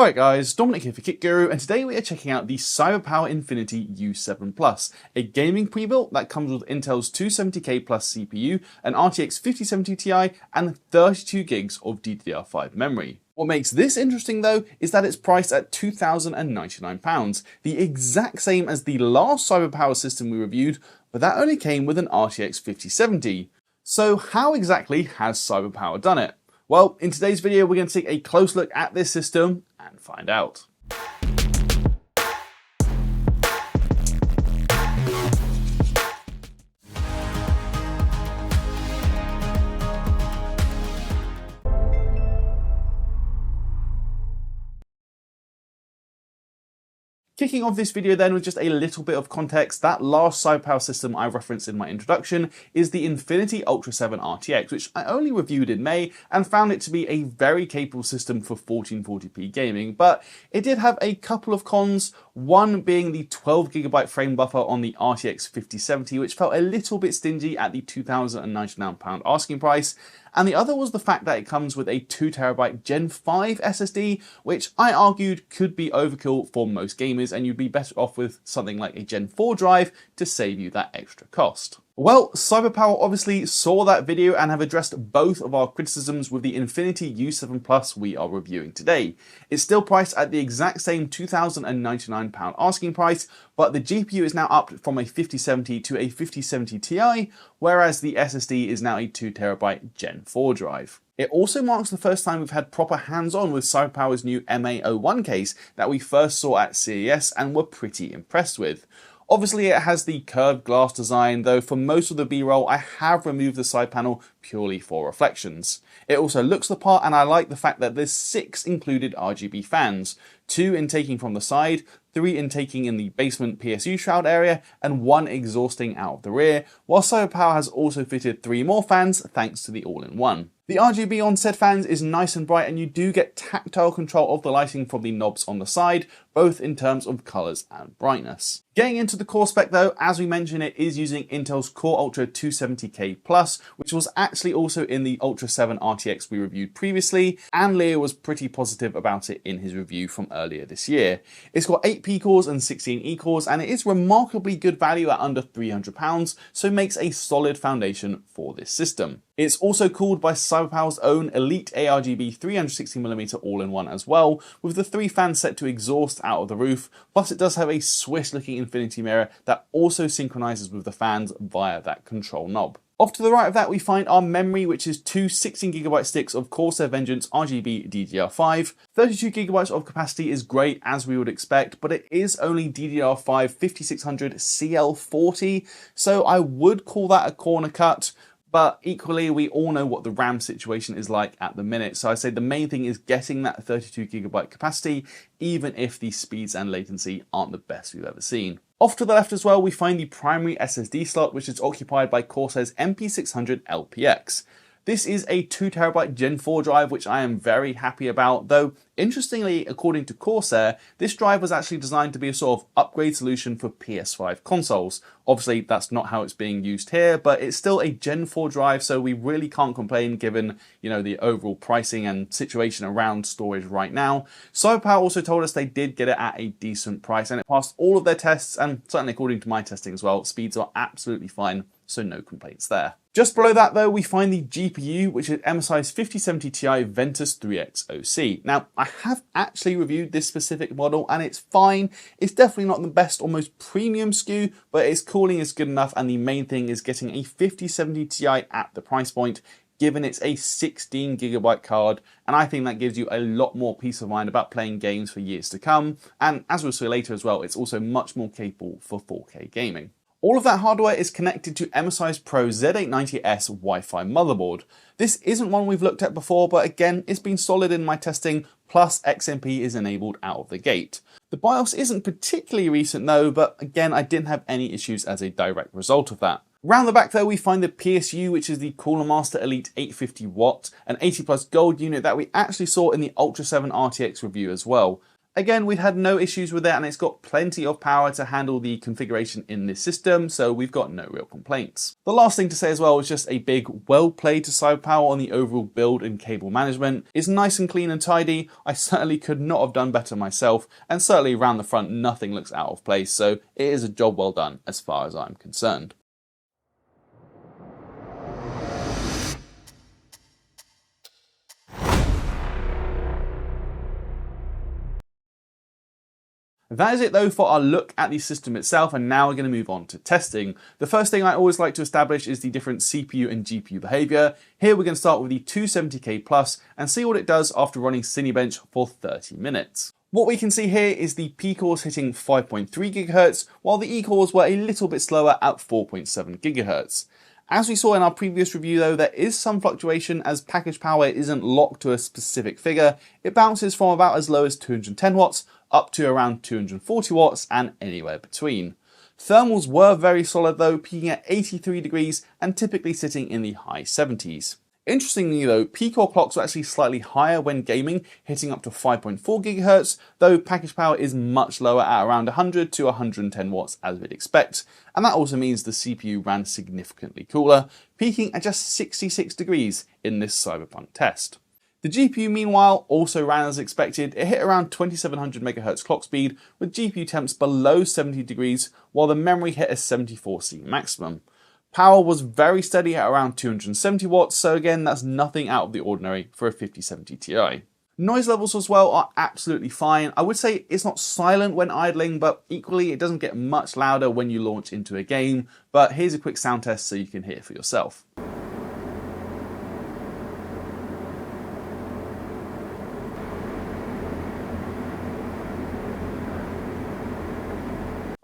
Alright guys, Dominic here for Kit Guru, and today we are checking out the CyberPower Infinity U7 Plus, a gaming pre-built that comes with Intel's 270K plus CPU, an RTX 5070 Ti, and 32 gigs of DDR5 memory. What makes this interesting though is that it's priced at £2,099, the exact same as the last CyberPower system we reviewed, but that only came with an RTX 5070. So how exactly has CyberPower done it? Well, in today's video we're going to take a close look at this system and find out. Kicking off this video then with just a little bit of context, that last CyberPower system I referenced in my introduction is the Infinity Ultra 7 RTX, which I only reviewed in May and found it to be a very capable system for 1440p gaming, but it did have a couple of cons, one being the 12GB frame buffer on the RTX 5070, which felt a little bit stingy at the £2,099 asking price, and the other was the fact that it comes with a 2TB Gen 5 SSD, which I argued could be overkill for most gamers and you'd be better off with something like a Gen 4 drive to save you that extra cost. Well, CyberPower obviously saw that video and have addressed both of our criticisms with the Infinity U7 Plus we are reviewing today. It's still priced at the exact same £2,099 asking price, but the GPU is now upped from a 5070 to a 5070 Ti, whereas the SSD is now a 2TB Gen 4 drive. It also marks the first time we've had proper hands-on with CyberPower's new MA01 case that we first saw at CES and were pretty impressed with. Obviously it has the curved glass design, though for most of the B-roll I have removed the side panel purely for reflections. It also looks the part, and I like the fact that there's 6 included RGB fans, 2 intaking from the side, 3 intaking in the basement PSU shroud area, and 1 exhausting out of the rear, while CyberPower has also fitted 3 more fans thanks to the all-in-one. The RGB on said fans is nice and bright, and you do get tactile control of the lighting from the knobs on the side, both in terms of colours and brightness. Getting into the core spec though, as we mentioned, it is using Intel's Core Ultra 270K Plus, which was actually also in the Ultra 7 RTX we reviewed previously, and Leo was pretty positive about it in his review from earlier this year. It's got 8 P cores and 16 E cores, and it is remarkably good value at under £300, so makes a solid foundation for this system. It's also cooled by CyberPower's own Elite ARGB 360mm all-in-one as well, with the 3 fans set to exhaust out of the roof, plus it does have a Swiss looking infinity mirror that also synchronizes with the fans via that control knob. Off to the right of that we find our memory, which is 2 16GB sticks of Corsair Vengeance RGB DDR5. 32GB of capacity is great as we would expect, but it is only DDR5 5600 CL40, so I would call that a corner cut. But equally, we all know what the RAM situation is like at the minute, so I say the main thing is getting that 32GB capacity, even if the speeds and latency aren't the best we've ever seen. Off to the left as well, we find the primary SSD slot, which is occupied by Corsair's MP600 LPX. This is a 2TB Gen 4 drive, which I am very happy about, though interestingly, according to Corsair, this drive was actually designed to be a sort of upgrade solution for PS5 consoles. Obviously, that's not how it's being used here, but it's still a Gen 4 drive, so we really can't complain given, the overall pricing and situation around storage right now. CyberPower also told us they did get it at a decent price, and it passed all of their tests, and certainly according to my testing as well, speeds are absolutely fine, so no complaints there. Just below that though, we find the GPU, which is MSI's 5070 Ti Ventus 3X OC. Now, I have actually reviewed this specific model and it's fine. It's definitely not the best or most premium SKU, but its cooling is good enough, and the main thing is getting a 5070 Ti at the price point, given it's a 16GB card, and I think that gives you a lot more peace of mind about playing games for years to come, and as we'll see later as well, it's also much more capable for 4K gaming. All of that hardware is connected to MSI's Pro Z890S Wi-Fi motherboard. This isn't one we've looked at before, but again, it's been solid in my testing, plus XMP is enabled out of the gate. The BIOS isn't particularly recent though, but again, I didn't have any issues as a direct result of that. Round the back though, we find the PSU, which is the Cooler Master Elite 850 watt, an 80 plus gold unit that we actually saw in the Ultra 7 RTX review as well. Again, we've had no issues with it, and it's got plenty of power to handle the configuration in this system, so we've got no real complaints. The last thing to say as well is just a big well played to CyberPower on the overall build and cable management. It's nice and clean and tidy. I certainly could not have done better myself, and certainly around the front nothing looks out of place, so it is a job well done as far as I'm concerned. That is it though for our look at the system itself, and now we're going to move on to testing. The first thing I always like to establish is the different CPU and GPU behavior. Here we're going to start with the 270K Plus and see what it does after running Cinebench for 30 minutes. What we can see here is the P cores hitting 5.3 GHz, while the E cores were a little bit slower at 4.7 GHz. As we saw in our previous review though, there is some fluctuation as package power isn't locked to a specific figure. It bounces from about as low as 210 watts up to around 240 watts and anywhere between. Thermals were very solid though, peaking at 83 degrees and typically sitting in the high 70s. Interestingly though, P-core clocks were actually slightly higher when gaming, hitting up to 5.4 GHz, though package power is much lower at around 100 to 110 watts as we'd expect. And that also means the CPU ran significantly cooler, peaking at just 66 degrees in this Cyberpunk test. The GPU meanwhile also ran as expected. It hit around 2700 MHz clock speed with GPU temps below 70 degrees, while the memory hit a 74C maximum. Power was very steady at around 270 watts, so again that's nothing out of the ordinary for a 5070 Ti. Noise levels as well are absolutely fine. I would say it's not silent when idling, but equally it doesn't get much louder when you launch into a game. But here's a quick sound test so you can hear for yourself.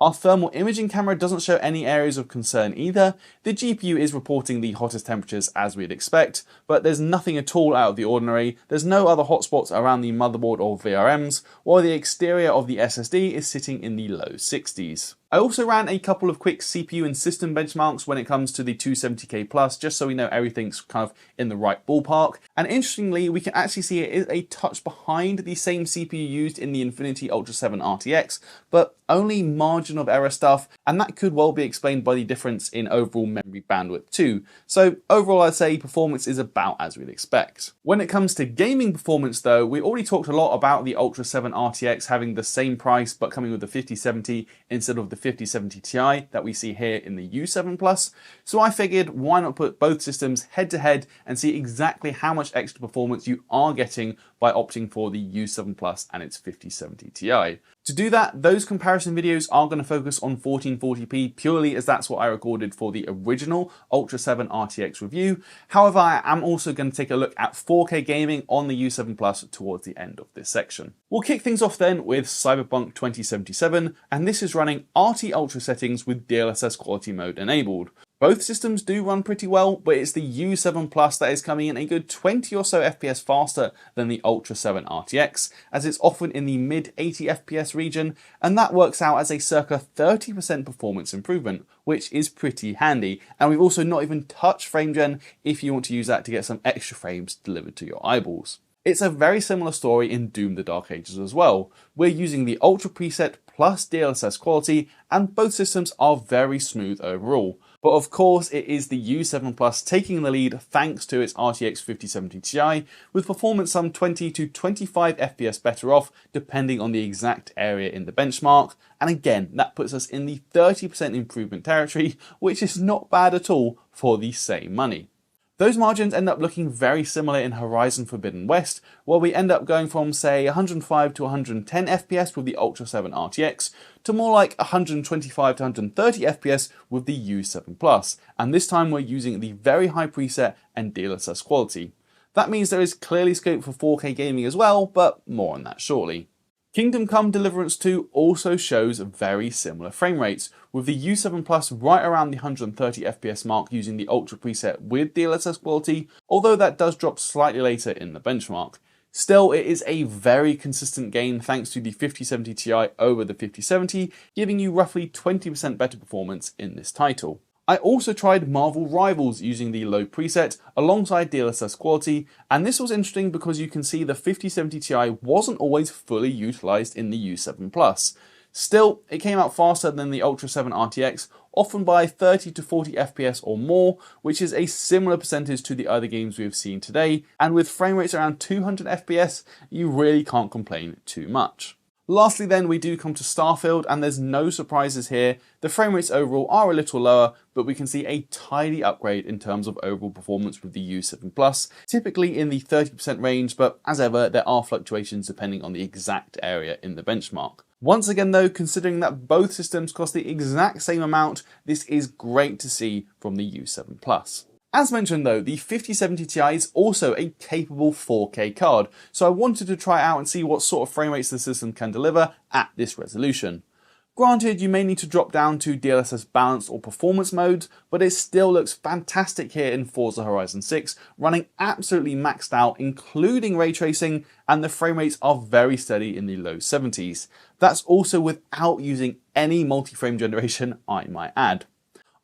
Our thermal imaging camera doesn't show any areas of concern either. The GPU is reporting the hottest temperatures as we'd expect, but there's nothing at all out of the ordinary. There's no other hotspots around the motherboard or VRMs, while the exterior of the SSD is sitting in the low 60s. I also ran a couple of quick CPU and system benchmarks when it comes to the 270K Plus, just so we know everything's kind of in the right ballpark. And interestingly, we can actually see it is a touch behind the same CPU used in the Infinity U7 RTX, but only margin of error stuff, and that could well be explained by the difference in overall memory bandwidth too. So overall, I'd say performance is about as we'd expect. When it comes to gaming performance though, we already talked a lot about the U7 RTX having the same price but coming with the 5070 instead of the 5070 Ti that we see here in the U7 Plus. So I figured why not put both systems head to head and see exactly how much extra performance you are getting by opting for the U7 Plus and its 5070 Ti. To do that, those comparison videos are going to focus on 1440p purely as that's what I recorded for the original Ultra 7 RTX review. However, I am also going to take a look at 4K gaming on the U7 Plus towards the end of this section. We'll kick things off then with Cyberpunk 2077, and this is running RT Ultra settings with DLSS quality mode enabled. Both systems do run pretty well, but it's the U7 Plus that is coming in a good 20 or so FPS faster than the Ultra 7 RTX, as it's often in the mid 80 FPS region, and that works out as a circa 30% performance improvement, which is pretty handy. And we've also not even touched frame gen if you want to use that to get some extra frames delivered to your eyeballs. It's a very similar story in Doom the Dark Ages as well. We're using the Ultra preset plus DLSS quality, and both systems are very smooth overall. But of course, it is the U7 Plus taking the lead thanks to its RTX 5070 Ti, with performance some 20 to 25 FPS better off, depending on the exact area in the benchmark. And again, that puts us in the 30% improvement territory, which is not bad at all for the same money. Those margins end up looking very similar in Horizon Forbidden West, where we end up going from say 105 to 110 FPS with the Ultra 7 RTX to more like 125 to 130 FPS with the U7 Plus, and this time we're using the very high preset and DLSS quality. That means there is clearly scope for 4K gaming as well, but more on that shortly. Kingdom Come Deliverance 2 also shows very similar frame rates, with the U7 Plus right around the 130 FPS mark using the Ultra preset with DLSS quality, although that does drop slightly later in the benchmark. Still, it is a very consistent gain thanks to the 5070 Ti over the 5070, giving you roughly 20% better performance in this title. I also tried Marvel Rivals using the low preset alongside DLSS quality, and this was interesting because you can see the 5070 Ti wasn't always fully utilised in the U7 Plus. Still, it came out faster than the Ultra 7 RTX, often by 30 to 40 FPS or more, which is a similar percentage to the other games we have seen today, and with frame rates around 200 FPS, you really can't complain too much. Lastly then, we do come to Starfield, and there's no surprises here. The frame rates overall are a little lower, but we can see a tidy upgrade in terms of overall performance with the U7 Plus, typically in the 30% range, but as ever, there are fluctuations depending on the exact area in the benchmark. Once again though, considering that both systems cost the exact same amount, this is great to see from the U7 Plus. As mentioned though, the 5070 Ti is also a capable 4K card, so I wanted to try out and see what sort of frame rates the system can deliver at this resolution. Granted, you may need to drop down to DLSS balanced or performance modes, but it still looks fantastic here in Forza Horizon 6, running absolutely maxed out, including ray tracing, and the frame rates are very steady in the low 70s. That's also without using any multi-frame generation, I might add.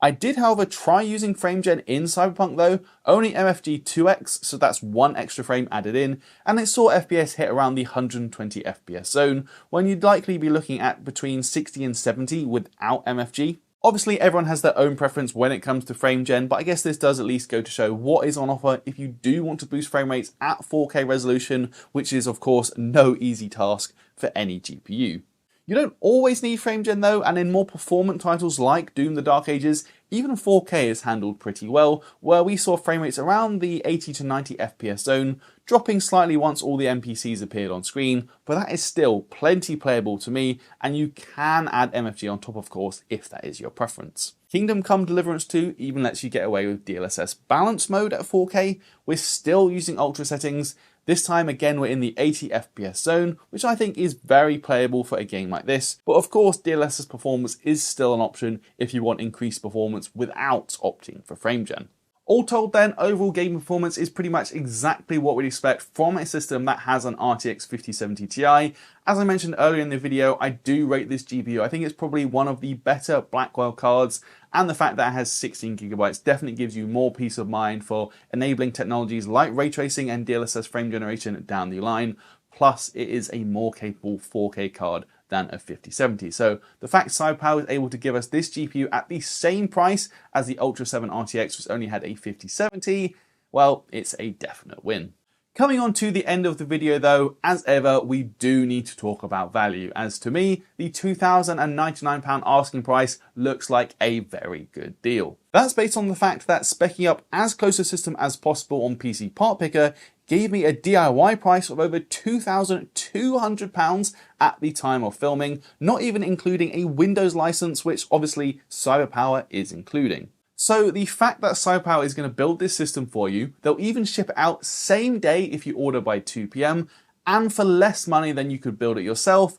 I did, however, try using FrameGen in Cyberpunk though, only MFG 2x, so that's one extra frame added in, and it saw FPS hit around the 120 FPS zone, when you'd likely be looking at between 60 and 70 without MFG. Obviously, everyone has their own preference when it comes to FrameGen, but I guess this does at least go to show what is on offer if you do want to boost frame rates at 4K resolution, which is of course no easy task for any GPU. You don't always need FrameGen though, and in more performant titles like Doom: The Dark Ages, even 4K is handled pretty well, where we saw frame rates around the 80 to 90 FPS zone, dropping slightly once all the NPCs appeared on screen, but that is still plenty playable to me, and you can add MFG on top of course if that is your preference. Kingdom Come Deliverance 2 even lets you get away with DLSS balance mode at 4K, we're still using ultra settings. This time again we're in the 80 FPS zone, which I think is very playable for a game like this, but of course DLSS performance is still an option if you want increased performance without opting for FrameGen. All told then, overall game performance is pretty much exactly what we'd expect from a system that has an RTX 5070 Ti. As I mentioned earlier in the video, I do rate this GPU. I think it's probably one of the better Blackwell cards, and the fact that it has 16GB definitely gives you more peace of mind for enabling technologies like ray tracing and DLSS frame generation down the line. Plus, it is a more capable 4K card than a 5070. So the fact CyberPower is able to give us this GPU at the same price as the Ultra 7 RTX, which only had a 5070, well, it's a definite win. Coming on to the end of the video though, as ever, we do need to talk about value, as to me, the £2,099 asking price looks like a very good deal. That's based on the fact that speccing up as close a system as possible on PC Part Picker gave me a DIY price of over £2,200 at the time of filming, not even including a Windows license, which obviously CyberPower is including. So the fact that CyberPower is going to build this system for you, they'll even ship it out same day if you order by 2 PM, and for less money than you could build it yourself,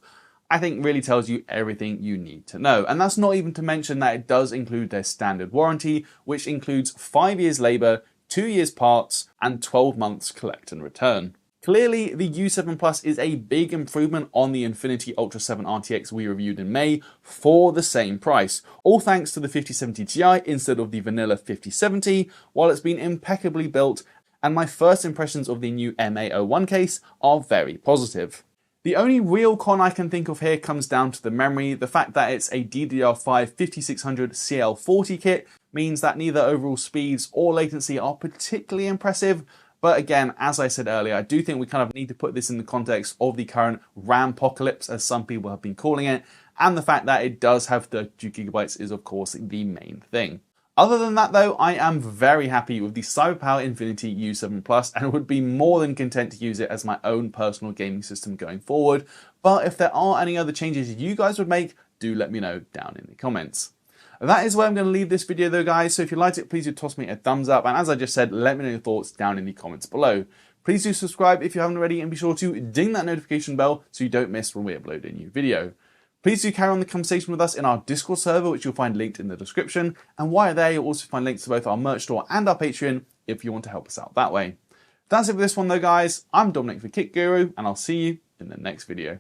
I think really tells you everything you need to know. And that's not even to mention that it does include their standard warranty, which includes 5 years labour, 2 years parts, and 12 months collect and return. Clearly, the U7 Plus is a big improvement on the Infinity Ultra 7 RTX we reviewed in May for the same price, all thanks to the 5070 Ti instead of the vanilla 5070, while it's been impeccably built, and my first impressions of the new MA01 case are very positive. The only real con I can think of here comes down to the memory. The fact that it's a DDR5 5600 CL40 kit means that neither overall speeds or latency are particularly impressive. But again, as I said earlier, I do think we kind of need to put this in the context of the current RAM-pocalypse, as some people have been calling it, and the fact that it does have 32GB is of course the main thing. Other than that though, I am very happy with the CyberPower Infinity U7 Plus and would be more than content to use it as my own personal gaming system going forward. But if there are any other changes you guys would make, do let me know down in the comments. That is where I'm going to leave this video though guys, so if you liked it, please do toss me a thumbs up, and as I just said, let me know your thoughts down in the comments below. Please do subscribe if you haven't already, and be sure to ding that notification bell so you don't miss when we upload a new video. Please do carry on the conversation with us in our Discord server, which you'll find linked in the description, and while there you'll also find links to both our merch store and our Patreon if you want to help us out that way. That's it for this one though guys, I'm Dominic the Kit Guru, and I'll see you in the next video.